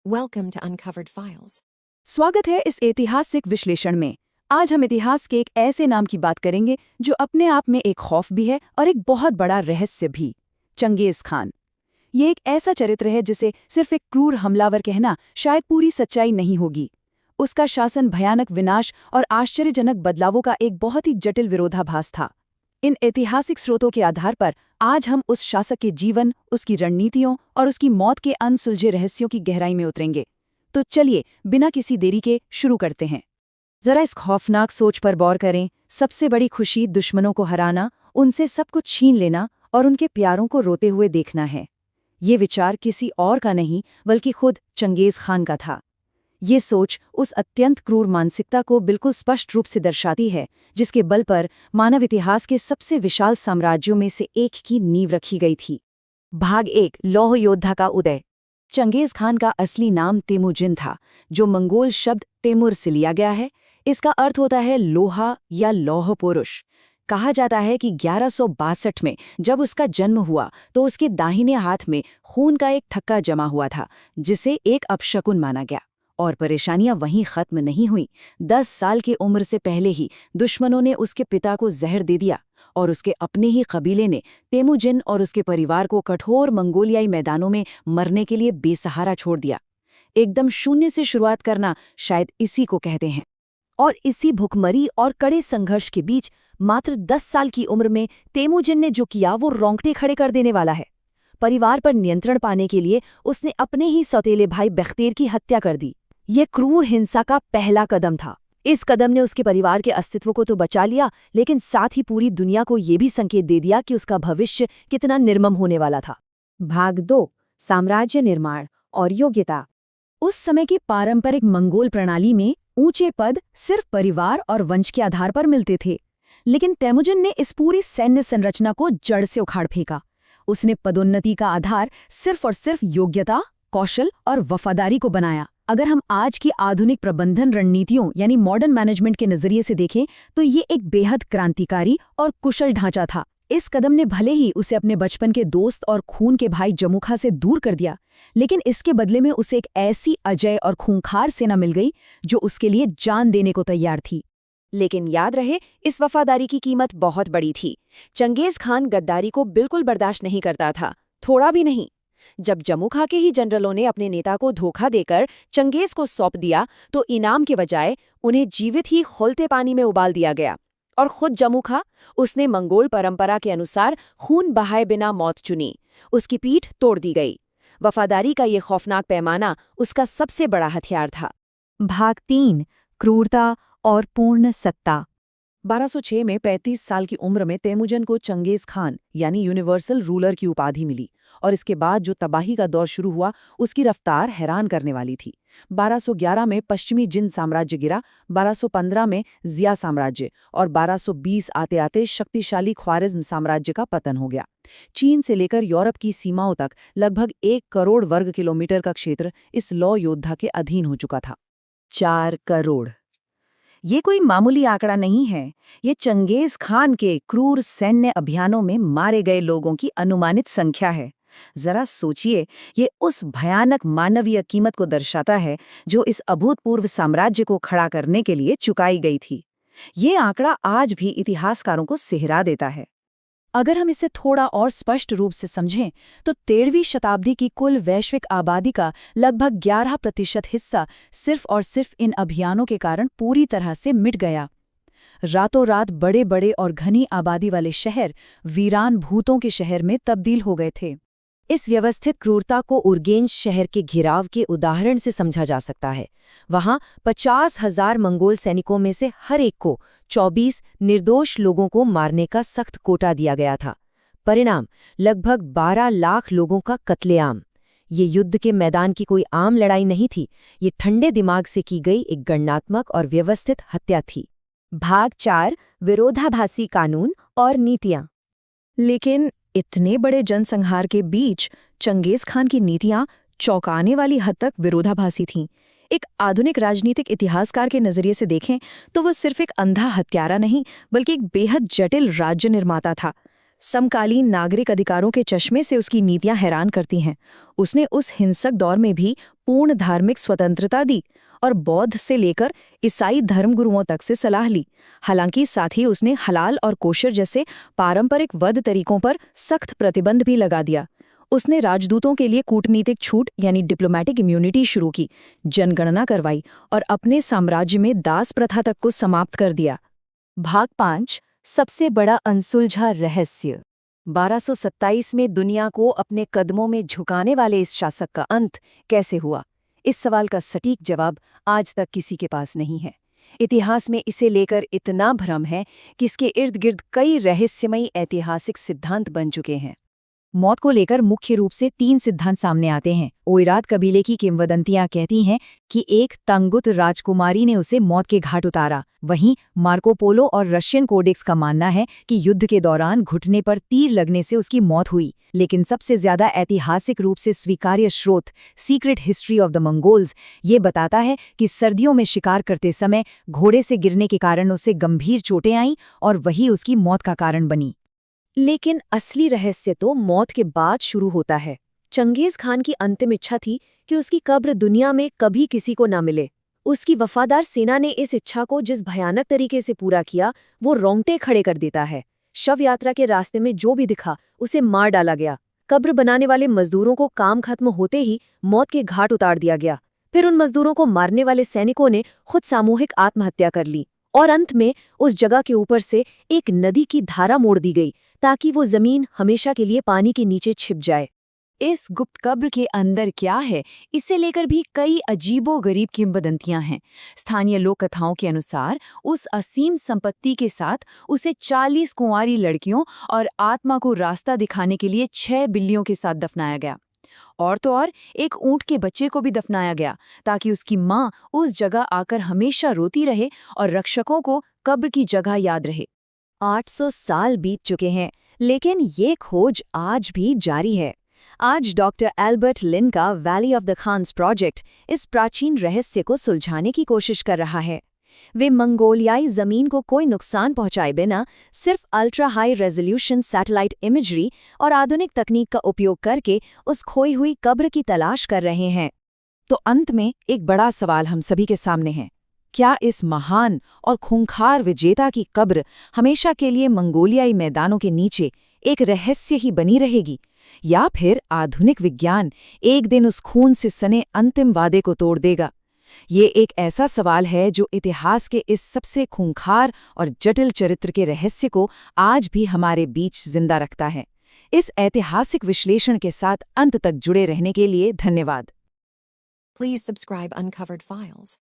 Welcome to Uncovered Files. स्वागत है इस ऐतिहासिक विश्लेषण में। आज हम इतिहास के एक ऐसे नाम की बात करेंगे जो अपने आप में एक खौफ भी है और एक बहुत बड़ा रहस्य भी। Genghis Khan. ये एक ऐसा चरित्र है जिसे सिर्फ एक क्रूर हमलावर कहना शायद पूरी सच्चाई नहीं होगी। उसका शासन भयानक विनाश और आश्चर्यजनक बदलावों का एक बहुत ही जटिल विरोधाभास था। इन ऐतिहासिक स्रोतों के आधार पर आज हम उस शासक के जीवन, उसकी रणनीतियों और उसकी मौत के अनसुलझे रहस्यों की गहराई में उतरेंगे। तो चलिए बिना किसी देरी के शुरू करते हैं। जरा इस खौफनाक सोच पर गौर करें। सबसे बड़ी खुशी दुश्मनों को हराना, उनसे सब कुछ छीन लेना और उनके प्यारों को रोते हुए देखना है। ये विचार किसी और का नहीं बल्कि खुद चंगेज खान का था। ये सोच उस अत्यंत क्रूर मानसिकता को बिल्कुल स्पष्ट रूप से दर्शाती है जिसके बल पर मानव इतिहास के सबसे विशाल साम्राज्यों में से एक की नींव रखी गई थी। भाग 1, लौह योद्धा का उदय। चंगेज खान का असली नाम तेमुजिन था, जो मंगोल शब्द तेमुर से लिया गया है। इसका अर्थ होता है लोहा या लौह पुरुष। कहा जाता है कि 1162 में जब उसका जन्म हुआ तो उसके दाहिने हाथ में खून का एक थक्का जमा हुआ था, जिसे एक अपशकुन माना गया। और परेशानियां वहीं खत्म नहीं हुईं। 10 साल की उम्र से पहले ही दुश्मनों ने उसके पिता को जहर दे दिया और उसके अपने ही कबीले ने तेमुजिन और उसके परिवार को कठोर मंगोलियाई मैदानों में मरने के लिए बेसहारा छोड़ दिया। एकदम शून्य से शुरुआत करना शायद इसी को कहते हैं। और इसी भुखमरी और कड़े संघर्ष के बीच मात्र 10 साल की उम्र में तेमुजिन ने जो किया वो रोंगटे खड़े कर देने वाला है। परिवार पर नियंत्रण पाने के लिए उसने अपने ही सौतेले भाई बख्तेर की हत्या कर दी। ये क्रूर हिंसा का पहला कदम था। इस कदम ने उसके परिवार के अस्तित्व को तो बचा लिया, लेकिन साथ ही पूरी दुनिया को ये भी संकेत दे दिया कि उसका भविष्य कितना निर्मम होने वाला था। भाग 2, साम्राज्य निर्माण और योग्यता। उस समय की पारंपरिक मंगोल प्रणाली में ऊंचे पद सिर्फ परिवार और वंश के आधार पर मिलते थे, लेकिन तेमुजिन ने इस पूरी सैन्य संरचना को जड़ से उखाड़ फेंका। उसने पदोन्नति का आधार सिर्फ और सिर्फ योग्यता, कौशल और वफादारी को बनाया। अगर हम आज की आधुनिक प्रबंधन रणनीतियों यानी मॉडर्न मैनेजमेंट के नजरिए से देखें तो ये एक बेहद क्रांतिकारी और कुशल ढांचा था। इस कदम ने भले ही उसे अपने बचपन के दोस्त और खून के भाई जमुखा से दूर कर दिया, लेकिन इसके बदले में उसे एक ऐसी अजय और खूंखार सेना मिल गई जो उसके लिए जान देने को तैयार थी। लेकिन याद रहे, इस वफादारी की कीमत बहुत बड़ी थी। चंगेज खान गद्दारी को बिल्कुल बर्दाश्त नहीं करता था, थोड़ा भी नहीं। जब जमुखा के ही जनरलों ने अपने नेता को धोखा देकर चंगेज को सौंप दिया तो इनाम के बजाय उन्हें जीवित ही खौलते पानी में उबाल दिया गया। और खुद जमुखा, उसने मंगोल परंपरा के अनुसार खून बहाए बिना मौत चुनी। उसकी पीठ तोड़ दी गई। वफादारी का ये खौफनाक पैमाना उसका सबसे बड़ा हथियार था। भाग 3, क्रूरता और पूर्ण सत्ता। 1206 में 35 साल की उम्र में तेमुजिन को चंगेज खान यानी यूनिवर्सल रूलर की उपाधि मिली, और इसके बाद जो तबाही का दौर शुरू हुआ उसकी रफ्तार हैरान करने वाली थी। 1211 में पश्चिमी जिन साम्राज्य गिरा, 1215 में जिया साम्राज्य और 1220 आते आते शक्तिशाली ख्वारिज्म साम्राज्य का पतन हो गया। चीन से लेकर यूरोप की सीमाओं तक लगभग 1 करोड़ वर्ग किलोमीटर का क्षेत्र इस लौ योद्धा के अधीन हो चुका था। 4 करोड़, ये कोई मामूली आंकड़ा नहीं है। ये चंगेज खान के क्रूर सैन्य अभियानों में मारे गए लोगों की अनुमानित संख्या है। जरा सोचिए, ये उस भयानक मानवीय कीमत को दर्शाता है जो इस अभूतपूर्व साम्राज्य को खड़ा करने के लिए चुकाई गई थी। ये आंकड़ा आज भी इतिहासकारों को सिहरा देता है। अगर हम इसे थोड़ा और स्पष्ट रूप से समझें तो 13वीं शताब्दी की कुल वैश्विक आबादी का लगभग 11% हिस्सा सिर्फ और सिर्फ इन अभियानों के कारण पूरी तरह से मिट गया। रातों रात बड़े बड़े और घनी आबादी वाले शहर वीरान भूतों के शहर में तब्दील हो गए थे। इस व्यवस्थित क्रूरता को उर्गेंज शहर के घिराव के उदाहरण से समझा जा सकता है। वहां 50,000 मंगोल सैनिकों में से हर एक को 24 निर्दोष लोगों को मारने का सख्त कोटा दिया गया था। परिणाम, लगभग 12 लाख लोगों का कत्लेआम। ये युद्ध के मैदान की कोई आम लड़ाई नहीं थी, ये ठंडे दिमाग से की गई एक गणनात्मक और व्यवस्थित हत्या थी। भाग 4, विरोधाभासी कानून और नीतियां। लेकिन इतने बड़े जनसंहार के बीच चंगेज खान की नीतियां चौंकाने वाली हद तक विरोधाभासी थीं। एक आधुनिक राजनीतिक इतिहासकार के नजरिए से देखें तो वो सिर्फ एक अंधा हत्यारा नहीं बल्कि एक बेहद जटिल राज्य निर्माता था। समकालीन नागरिक अधिकारों के चश्मे से उसकी नीतियां हैरान करती हैं। उसने उस हिंसक दौर में भी पूर्ण धार्मिक स्वतंत्रता दी और बौद्ध से लेकर ईसाई धर्मगुरुओं तक से सलाह ली। हालांकि साथ ही उसने हलाल और कोशर जैसे पारंपरिक वध तरीकों पर सख्त प्रतिबंध भी लगा दिया। उसने राजदूतों के लिए कूटनीतिक छूट यानी डिप्लोमेटिक इम्यूनिटी शुरू की, जनगणना करवाई और अपने साम्राज्य में दास प्रथा तक को समाप्त कर दिया। भाग 5 सबसे बड़ा अनसुलझा रहस्य। 1227 में दुनिया को अपने कदमों में झुकाने वाले इस शासक का अंत कैसे हुआ? इस सवाल का सटीक जवाब आज तक किसी के पास नहीं है। इतिहास में इसे लेकर इतना भ्रम है कि इसके इर्द गिर्द कई रहस्यमयी ऐतिहासिक सिद्धांत बन चुके हैं। मौत को लेकर मुख्य रूप से 3 सिद्धांत सामने आते हैं। ओइरात कबीले की किंवदंतियां कहती हैं कि एक तंगुत राजकुमारी ने उसे मौत के घाट उतारा। वहीं मार्को पोलो और रशियन कोडेक्स का मानना है कि युद्ध के दौरान घुटने पर तीर लगने से उसकी मौत हुई। लेकिन सबसे ज्यादा ऐतिहासिक रूप से स्वीकार्य स्रोत secret history of the Mongols ये बताता है कि सर्दियों में शिकार करते समय घोड़े से गिरने के कारण उसे गंभीर चोटें आईं और वही उसकी मौत का कारण बनी। लेकिन असली रहस्य तो मौत के बाद शुरू होता है। चंगेज खान की अंतिम इच्छा थी कि उसकी कब्र दुनिया में कभी किसी को न मिले। उसकी वफादार सेना ने इस इच्छा को जिस भयानक तरीके से पूरा किया वो रोंगटे खड़े कर देता है। शव यात्रा के रास्ते में जो भी दिखा उसे मार डाला गया। कब्र बनाने वाले मजदूरों को काम खत्म होते ही मौत के घाट उतार दिया गया। फिर उन मजदूरों को मारने वाले सैनिकों ने खुद सामूहिक आत्महत्या कर ली और अंत में उस जगह के ऊपर से एक नदी की धारा मोड़ दी गई ताकि वो जमीन हमेशा के लिए पानी के नीचे छिप जाए। इस गुप्त कब्र के अंदर क्या है, इसे लेकर भी कई अजीबोगरीब किंवदंतियां हैं। स्थानीय लोक कथाओं के अनुसार उस असीम संपत्ति के साथ उसे 40 कुंवारी लड़कियों और आत्मा को रास्ता दिखाने के लिए 6 बिल्लियों के साथ दफनाया गया। और तो और एक ऊंट के बच्चे को भी दफनाया गया ताकि उसकी माँ उस जगह आकर हमेशा रोती रहे और रक्षकों को कब्र की जगह याद रहे। 800 साल बीत चुके हैं, लेकिन ये खोज आज भी जारी है। आज डॉक्टर एल्बर्ट लिन का valley of the Khans project इस प्राचीन रहस्य को सुलझाने की कोशिश कर रहा है। वे मंगोलियाई जमीन को कोई नुकसान पहुंचाए बिना सिर्फ ultra high resolution satellite imagery और आधुनिक तकनीक का उपयोग करके उस खोई हुई कब्र की तलाश कर रहे हैं। तो अंत में एक बड़ा सवाल हम सभी के सामने है, क्या इस महान और खूंखार विजेता की कब्र हमेशा के लिए मंगोलियाई मैदानों के नीचे एक रहस्य ही बनी रहेगी, या फिर आधुनिक विज्ञान एक दिन उस खून से सने अंतिम वादे को तोड़ देगा? ये एक ऐसा सवाल है जो इतिहास के इस सबसे खूंखार और जटिल चरित्र के रहस्य को आज भी हमारे बीच जिंदा रखता है। इस ऐतिहासिक विश्लेषण के साथ अंत तक जुड़े रहने के लिए धन्यवाद। Please subscribe Uncovered Files.